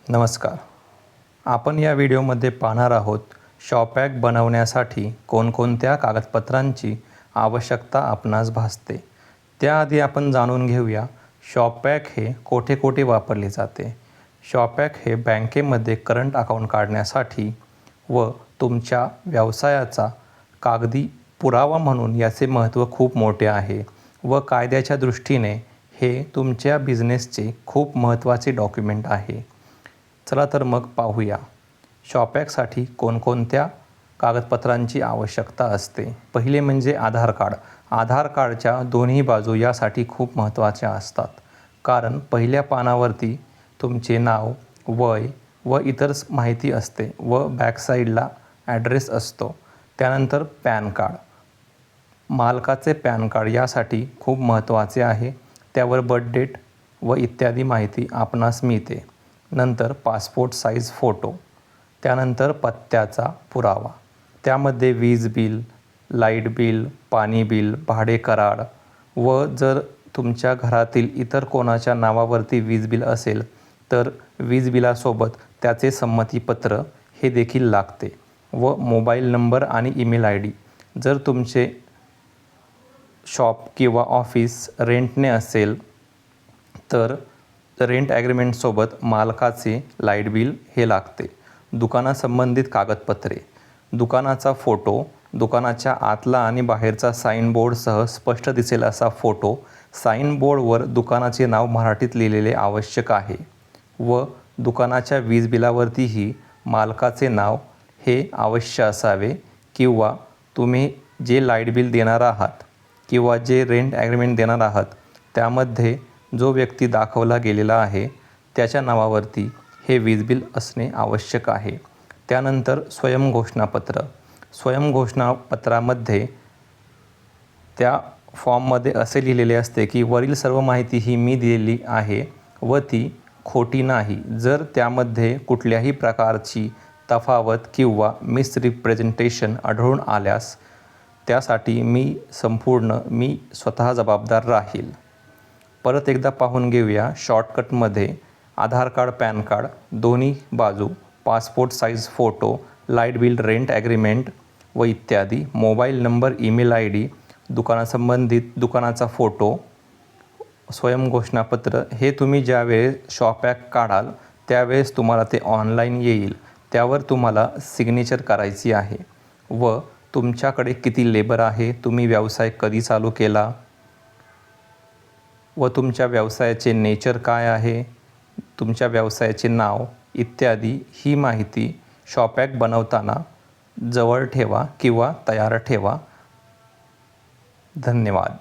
नमस्कार. आपण या व्हिडिओमध्ये पाहणार आहोत शॉपॅक बनवण्यासाठी कोणकोणत्या कागदपत्रांची आवश्यकता आपणास भासते. त्याआधी आपण जाणून घेऊया शॉपॅक हे कोठे कोठे वापरले जाते. शॉपॅक हे बँकेमध्ये करंट अकाउंट काढण्यासाठी व तुमच्या व्यवसायाचा कागदी पुरावा म्हणून याचे महत्त्व खूप मोठे आहे व कायद्याच्या दृष्टीने हे तुमच्या बिझनेसचे खूप महत्त्वाचे डॉक्युमेंट आहे. चला तर मग पाहूया शॉपॅकसाठी कोणकोणत्या कागदपत्रांची आवश्यकता असते. पहिले म्हणजे आधार कार्ड. आधार कार्डच्या दोन्ही बाजू यासाठी खूप महत्त्वाच्या असतात, कारण पहिल्या पानावरती तुमचे नाव, वय व इतर माहिती असते व बॅकसाईडला ॲड्रेस असतो. त्यानंतर पॅन कार्ड, मालकाचे पॅन कार्ड यासाठी खूप महत्त्वाचे आहे. त्यावर बर्थ डेट व इत्यादी माहिती आपणास मिळते. नंतर पासपोर्ट साईज फोटो, त्यानंतर पत्त्याचा पुरावा, त्यामध्ये वीज बिल, लाईट बिल, पाणी बिल, भाडे करार व जर तुमच्या घरातील इतर कोणाच्या नावावरती वीज बिल असेल तर वीज बिलासोबत त्याचे संमतीपत्र हे देखील लागते व मोबाईल नंबर आणि ईमेल आय डी. जर तुमचे शॉप किंवा ऑफिस रेंटने असेल तर रेंट ॲग्रीमेंटसोबत मालकाचे लाईट बिल हे लागते. दुकानासंबंधित कागदपत्रे, दुकानाचा फोटो, दुकानाच्या आतला आणि बाहेरचा साईन बोर्डसह स्पष्ट दिसेल असा फोटो. साईन बोर्डवर दुकानाचे नाव मराठीत लिहिलेले आवश्यक आहे व दुकानाच्या वीज बिलावरतीही मालकाचे नाव हे अवश्य असावे किंवा तुम्ही जे लाईट बिल देणार आहात किंवा जे रेंट ॲग्रीमेंट देणार आहात त्यामध्ये जो व्यक्ती दाखवला गेलेला आहे त्याच्या नावावरती हे वीज बिल असणे आवश्यक आहे. त्यानंतर स्वयंघोषणापत्र. स्वयंघोषणापत्रामध्ये त्या फॉर्ममध्ये असे लिहिलेले असते की वरील सर्व माहिती ही मी दिलेली आहे व ती खोटी नाही. जर त्यामध्ये कुठल्याही प्रकारची तफावत किंवा मिसरिप्रेझेंटेशन आढळून आल्यास त्यासाठी मी स्वतः जबाबदार राहील. परत एकदा पाहून घेऊया शॉर्टकटमध्ये आधार कार्ड, पॅन कार्ड, दोन्ही बाजू, passport size photo, light bill, rent agreement व इत्यादी, mobile number, email I D, दुकानासंबंधित दुकानाचा फोटो, स्वयंघोषणापत्र हे तुम्ही ज्यावेळेस शॉपॅक काढाल त्यावेळेस तुम्हाला ते ऑनलाईन येईल. त्यावर तुम्हाला सिग्नेचर करायची आहे व तुमच्याकडे किती लेबर आहे, तुम्ही व्यवसाय कधी चालू केला व तुमच्या व्यवसायाचे नेचर काय आहे, तुमच्या व्यवसायाचे नाव इत्यादी ही माहिती शॉपॅक बनवताना जवळ ठेवा किंवा तयार ठेवा. धन्यवाद.